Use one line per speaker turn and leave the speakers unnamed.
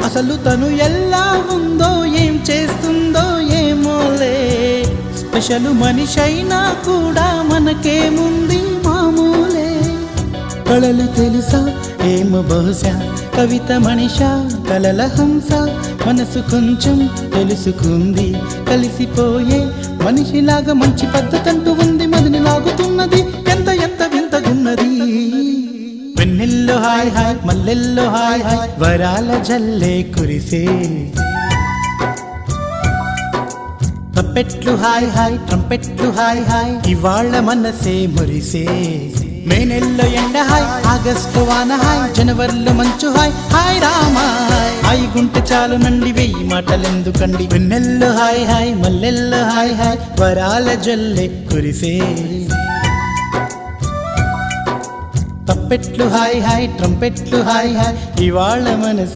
అసలు తను ఎలా ఉందో ఏం చేస్తుందో ఏమోలే, స్పెషల్ మనిషైనా కూడా మనకేముంది మామూలే. కళలు తెలుసా ఏమో బహుశా, కవిత మనిషా కలల హంస, మనసు కొంచెం తెలుసుకుంది కలిసిపోయే మనిషిలాగా, మంచి పద్ధతంటూ ఉంది మదిని లాగుతున్నది, ఎంత ఎంత వింతగున్నది. వెన్నెల్లో హాయ్ హాయ్ మల్లెల్లో హాయ్ హాయ్, వరాల జల్లే కురిసే. తప్పెట్లు హాయ్ హాయ్ ట్రంపెట్లు హాయ్ హాయ్, ఇవాళ్ళ మనసే మురిసే. మే నెలలో ఎండ హాయ్, ఆగస్టు వాన హాయ్, జనవరిలో మంచు హాయ్, హాయ్ రామా హాయ్ గుంటె చాలు నండి వెయ్యి మాటలెందుకండి. వెన్నెల్లో హాయ్ హాయ్ మల్లెల్లో హాయ్ హాయ్, వరాల జల్లే కురిసే. తప్పెట్లు హాయ్ హాయ్ ట్రంపెట్లు హాయ్ హాయ్, ఇవాళ మనసు